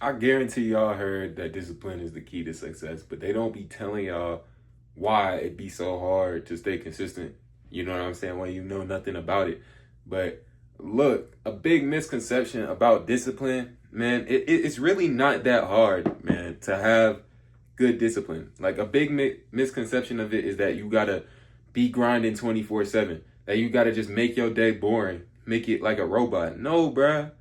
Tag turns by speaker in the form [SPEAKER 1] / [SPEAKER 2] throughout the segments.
[SPEAKER 1] I guarantee y'all heard that discipline is the key to success, but they don't be telling y'all why it be so hard to stay consistent. You know what I'm saying? When you know nothing about it. But look, a big misconception about discipline, man, it's really not that hard, man, to have good discipline. Like a big misconception of it is that you gotta be grinding 24/7. That you gotta just make your day boring, make it like a robot. No, bruh.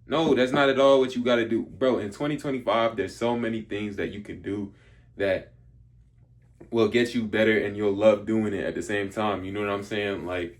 [SPEAKER 1] No, that's not at all what you gotta do, bro. In 2025, there's so many things that you can do that will get you better, and you'll love doing it at the same time. You know what I'm saying? Like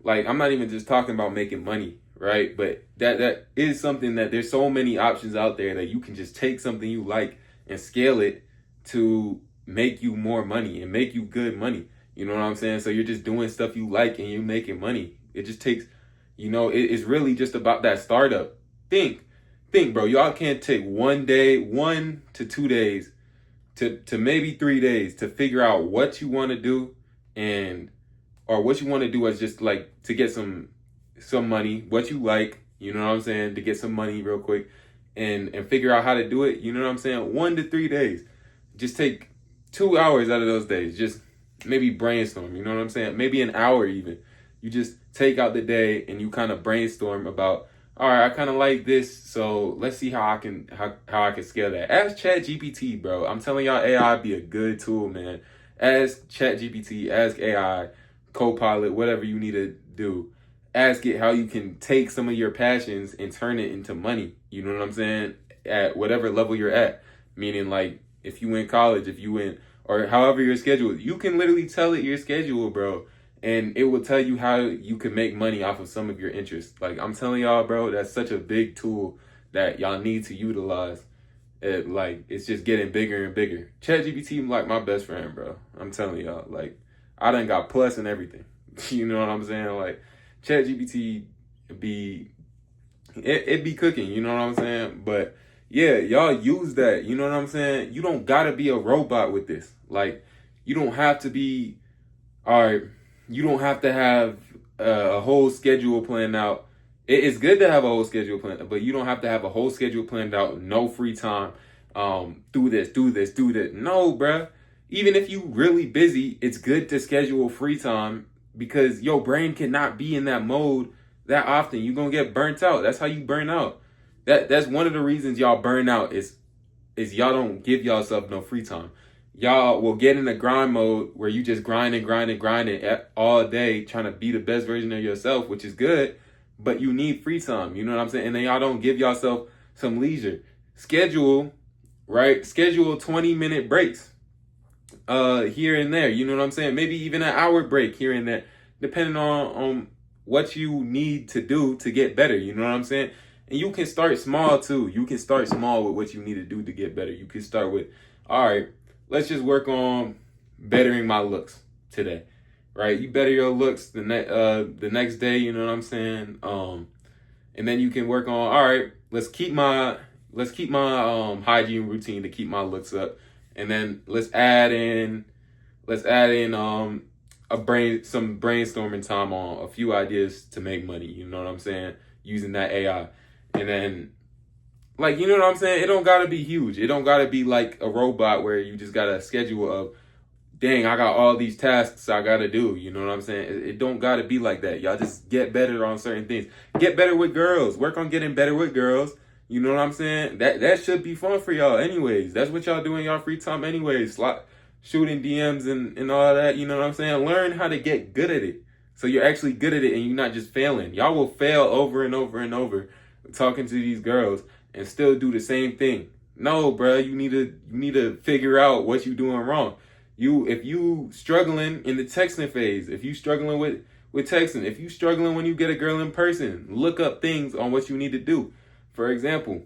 [SPEAKER 1] I'm not even just talking about making money, right? But that is something that there's so many options out there that you can just take something you like and scale it to make you more money and make you good money. You know what I'm saying? So you're just doing stuff you like and you're making money. It just takes, it's really just about that startup. Think, think, bro. Y'all can't take 1 day, 1 to 2 days, to maybe 3 days to figure out what you want to do, and or what you want to do is just like to get some money, what you like, you know what I'm saying, to get some money real quick, and figure out how to do it, you know what I'm saying? 1 to 3 days. Just take 2 hours out of those days. Just maybe brainstorm, you know what I'm saying? Maybe an hour even. You just take out the day and you kind of brainstorm about, all right, I kind of like this, so let's see how I can scale that. Ask ChatGPT, bro. I'm telling y'all, AI be a good tool, man. Ask ChatGPT, ask AI, Copilot, whatever you need to do. Ask it how you can take some of your passions and turn it into money. You know what I'm saying? At whatever level you're at. Meaning, like, if you in college, if you in, or however your schedule, you can literally tell it your schedule, bro, and it will tell you how you can make money off of some of your interests. Like I'm telling y'all, bro, that's such a big tool that y'all need to utilize. It's just getting bigger and bigger. ChatGPT like my best friend, bro. I'm telling y'all, like I done got plus and everything. You know what I'm saying? Like ChatGPT be it be cooking, you know what I'm saying? But yeah, y'all use that, you know what I'm saying? You don't gotta be a robot with this. Like, you don't have to be, all right, you don't have to have a whole schedule planned out. It's good to have a whole schedule planned, but you don't have to have a whole schedule planned out, no free time. Do this, do this, do that. No, bruh. Even if you really busy, it's good to schedule free time because your brain cannot be in that mode that often. You're gonna get burnt out. That's how you burn out. That's one of the reasons y'all burn out is y'all don't give yourself no free time. Y'all will get in a grind mode where you just grinding all day trying to be the best version of yourself, which is good, but you need free time. You know what I'm saying? And then y'all don't give yourself some leisure. Schedule, right? Schedule 20-minute breaks here and there. You know what I'm saying? Maybe even an hour break here and there, depending on what you need to do to get better. You know what I'm saying? And you can start small too. You can start small with what you need to do to get better. You can start with, all right, let's just work on bettering my looks today. Right? You better your looks the next day, you know what I'm saying? And then you can work on, all right, let's keep my hygiene routine to keep my looks up. And then let's add in some brainstorming time on a few ideas to make money, you know what I'm saying? Using that AI. And then, like, you know what I'm saying? It don't gotta be huge. It don't gotta be like a robot where you just got a schedule of, dang, I got all these tasks I gotta do. You know what I'm saying? It don't gotta be like that. Y'all just get better on certain things. Get better with girls. Work on getting better with girls. You know what I'm saying? That should be fun for y'all anyways. That's what y'all do in y'all free time anyways. Shooting DMs and all that. You know what I'm saying? Learn how to get good at it. So you're actually good at it and you're not just failing. Y'all will fail over and over and over talking to these girls and still do the same thing. No, bro, you need to figure out what you doing wrong. If you struggling in the texting phase, if you struggling with texting, if you struggling when you get a girl in person, look up things on what you need to do. For example,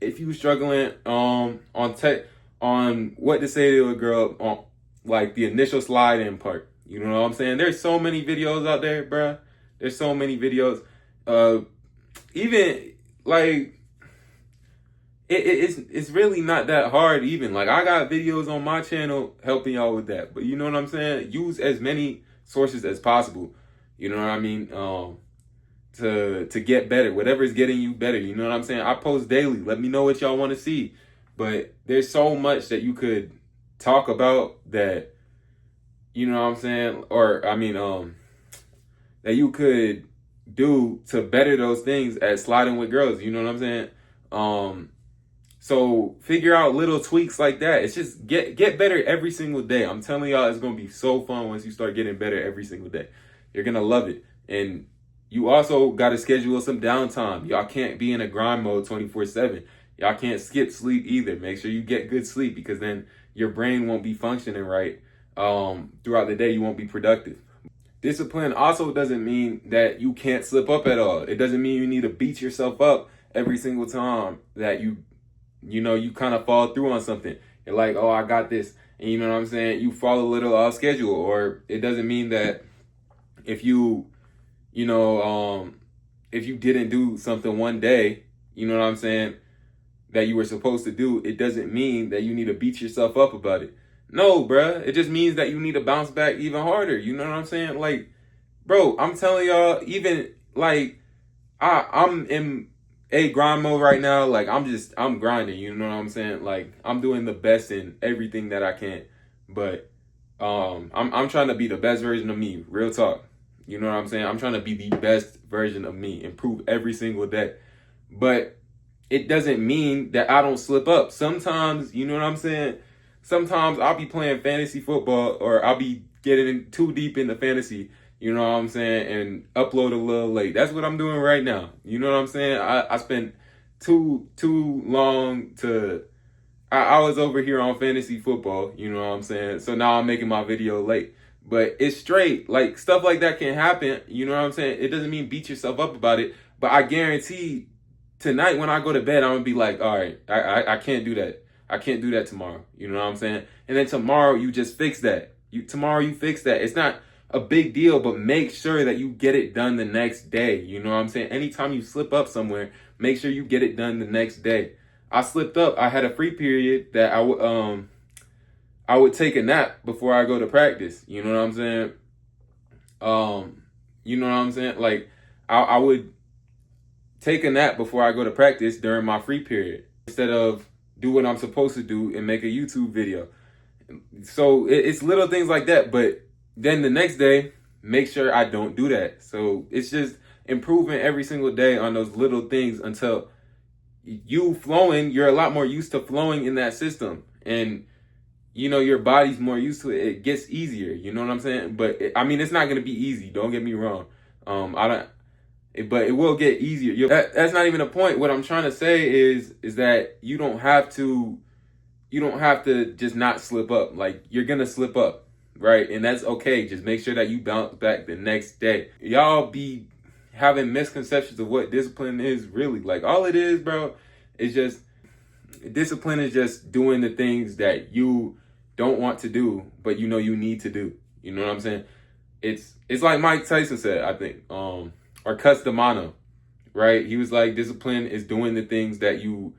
[SPEAKER 1] if you struggling on what to say to a girl on like the initial slide in part, you know what I'm saying? There's so many videos out there, bruh. There's so many videos. Even like it's really not that hard even. Like I got videos on my channel helping y'all with that. But you know what I'm saying? Use as many sources as possible. You know what I mean? to get better, whatever is getting you better. You know what I'm saying? I post daily. Let me know what y'all want to see. But there's so much that you could talk about that, you know what I'm saying? Or I mean, that you could do to better those things at sliding with girls. You know what I'm saying? So figure out little tweaks like that. It's just get better every single day. I'm telling y'all, it's gonna be so fun once you start getting better every single day. You're gonna love it. And you also gotta schedule some downtime. Y'all can't be in a grind mode 24/7. Y'all can't skip sleep either. Make sure you get good sleep, because then your brain won't be functioning right. Throughout the day, you won't be productive. Discipline also doesn't mean that you can't slip up at all. It doesn't mean you need to beat yourself up every single time that you kind of fall through on something. You're like, oh, I got this. And you know what I'm saying? You fall a little off schedule. Or it doesn't mean that if you didn't do something one day, you know what I'm saying, that you were supposed to do, it doesn't mean that you need to beat yourself up about it. No, bruh. It just means that you need to bounce back even harder. You know what I'm saying? Like, bro, I'm telling y'all, even like I'm in a grind mode right now. Like I'm grinding, you know what I'm saying? Like I'm doing the best in everything that I can. But I'm trying to be the best version of me, real talk. You know what I'm saying? I'm trying to be the best version of me, improve every single day. But it doesn't mean that I don't slip up. Sometimes, you know what I'm saying? Sometimes I'll be playing fantasy football, or I'll be getting too deep into fantasy, you know what I'm saying, and upload a little late. That's what I'm doing right now. You know what I'm saying? I spent too long to... I was over here on fantasy football, you know what I'm saying? So now I'm making my video late. But it's straight. Like, stuff like that can happen, you know what I'm saying? It doesn't mean beat yourself up about it. But I guarantee tonight when I go to bed, I'm going to be like, all right, I can't do that. I can't do that tomorrow. You know what I'm saying? And then tomorrow you just fix that. Tomorrow you fix that. It's not a big deal, but make sure that you get it done the next day. You know what I'm saying? Anytime you slip up somewhere, make sure you get it done the next day. I slipped up. I had a free period that I would take a nap before I go to practice. You know what I'm saying? You know what I'm saying? Like I would take a nap before I go to practice during my free period, instead of do what I'm supposed to do and make a YouTube video. So it's little things like that. But then the next day, make sure I don't do that. So it's just improving every single day on those little things until you're a lot more used to flowing in that system. And, you know, your body's more used to it. It gets easier. You know what I'm saying? But it's not going to be easy. Don't get me wrong. But it will get easier. That's not even a point. What I'm trying to say is that you don't have to just not slip up. Like, you're gonna slip up, right? And that's okay. Just make sure that you bounce back the next day. Y'all be having misconceptions of what discipline is really. Like, all it is, bro, is just discipline is just doing the things that you don't want to do, but you know you need to do. You know what I'm saying? It's like Mike Tyson said, I think. Or Cus D'Amato, right? He was like, discipline is doing the things that you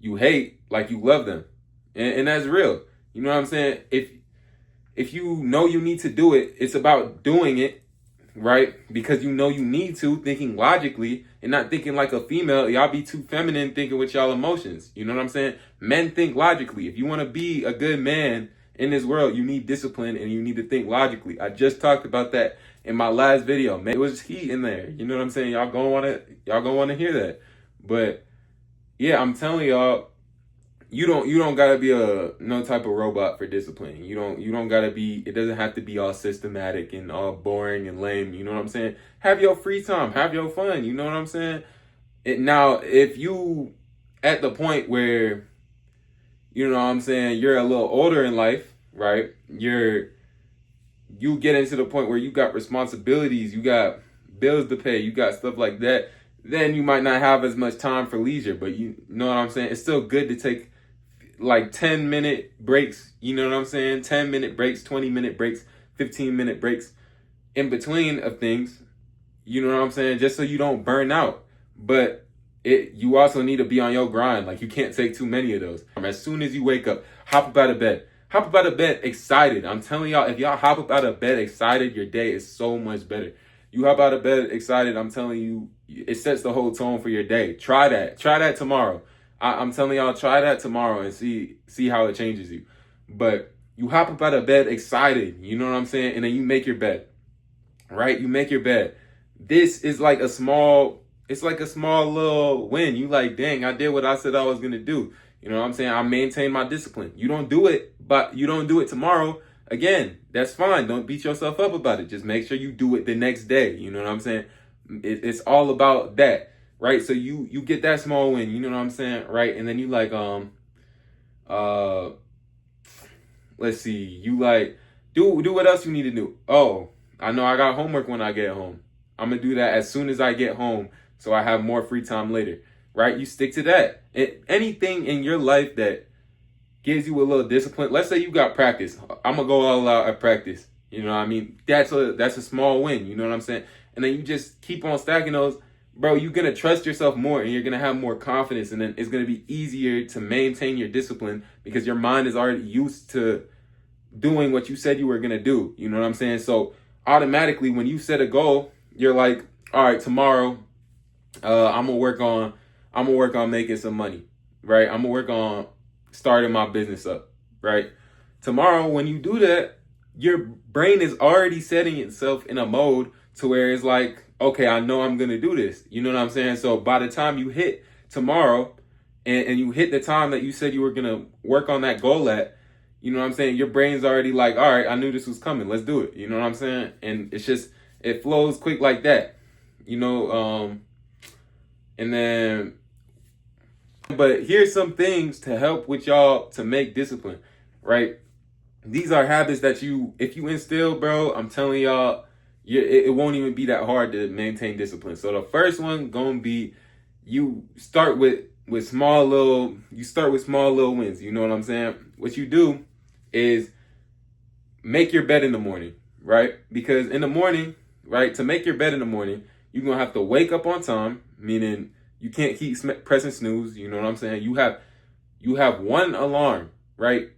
[SPEAKER 1] hate like you love them. And that's real. You know what I'm saying? If you know you need to do it, it's about doing it, right? Because you know you need to, thinking logically and not thinking like a female. Y'all be too feminine thinking with y'all emotions. You know what I'm saying? Men think logically. If you want to be a good man in this world, you need discipline and you need to think logically. I just talked about that in my last video, man. It was heat in there. You know what I'm saying? Y'all gonna wanna hear that. But yeah, I'm telling y'all, you don't gotta be no type of robot for discipline. You don't gotta be. It doesn't have to be all systematic and all boring and lame. You know what I'm saying? Have your free time. Have your fun. You know what I'm saying? Now, if you at the point where, you know what I'm saying, you're a little older in life, right? You get into the point where you got responsibilities, you got bills to pay, you got stuff like that, then you might not have as much time for leisure. But you know what I'm saying? It's still good to take like 10-minute breaks, you know what I'm saying? 10-minute breaks, 20-minute breaks, 15-minute breaks in between of things, you know what I'm saying? Just so you don't burn out. But you also need to be on your grind. Like, you can't take too many of those. As soon as you wake up, hop up out of bed. Hop up out of bed excited. I'm telling y'all, if y'all hop up out of bed excited, your day is so much better. You hop out of bed excited. I'm telling you, it sets the whole tone for your day. Try that. Try that tomorrow. I'm telling y'all, try that tomorrow and see how it changes you. But you hop up out of bed excited. You know what I'm saying? And then you make your bed, right? You make your bed. This is like a small. It's like a small little win. You like, dang, I did what I said I was gonna do. You know what I'm saying? I maintain my discipline. You don't do it, but you don't do it tomorrow. Again, that's fine. Don't beat yourself up about it. Just make sure you do it the next day. You know what I'm saying? It's all about that, right? So you get that small win. You know what I'm saying, right? And then you like let's see. You like do what else you need to do. Oh, I know I got homework when I get home. I'm gonna do that as soon as I get home, so I have more free time later, right? You stick to that. Anything in your life that gives you a little discipline. Let's say you got practice. I'm gonna go all out at practice. You know what I mean? That's a small win. You know what I'm saying? And then you just keep on stacking those, bro. You're gonna trust yourself more, and you're gonna have more confidence, and then it's gonna be easier to maintain your discipline because your mind is already used to doing what you said you were gonna do. You know what I'm saying? So automatically, when you set a goal, you're like, all right, tomorrow, I'm gonna work on making some money, right? I'm gonna work on starting my business up, right? Tomorrow, when you do that, your brain is already setting itself in a mode to where it's like, okay, I know I'm gonna do this. You know what I'm saying? So by the time you hit tomorrow and you hit the time that you said you were gonna work on that goal at, you know what I'm saying? Your brain's already like, all right, I knew this was coming. Let's do it. You know what I'm saying? And it's just, it flows quick like that, you know? And then, but here's some things to help with y'all to make discipline, right? These are habits that if you instill, bro, I'm telling y'all, it won't even be that hard to maintain discipline. So the first one gonna be, you start with small little wins. You know what I'm saying? What you do is make your bed in the morning, right? Because in the morning, right, to make your bed in the morning, you're gonna have to wake up on time, meaning you can't keep pressing snooze. You know what I'm saying? You have one alarm, right?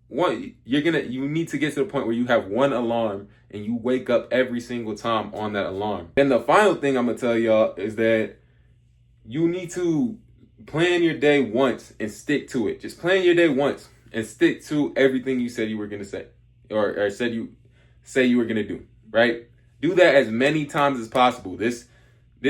[SPEAKER 1] You need to get to the point where you have one alarm and you wake up every single time on that alarm. And the final thing I'm gonna tell y'all is that you need to plan your day once and stick to it. Just plan your day once and stick to everything you said you were gonna say, or said you were gonna do, right? Do that as many times as possible. This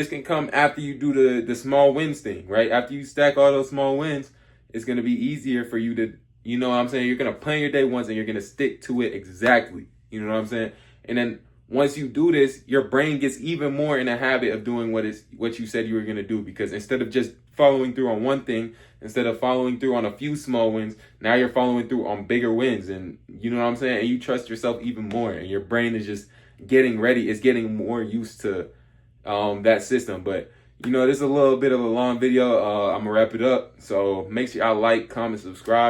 [SPEAKER 1] can come after you do the small wins thing, right? After you stack all those small wins, it's gonna be easier for you to, you know what I'm saying? You're gonna plan your day once and you're gonna stick to it exactly. You know what I'm saying? And then once you do this, your brain gets even more in a habit of doing what you said you were gonna do. Because instead of just following through on one thing, instead of following through on a few small wins, now you're following through on bigger wins. And you know what I'm saying? And you trust yourself even more. And your brain is just getting ready. It's getting more used to that system. But you know, this is a little bit of a long video. I'm gonna wrap it up. So make sure y'all like, comment, subscribe.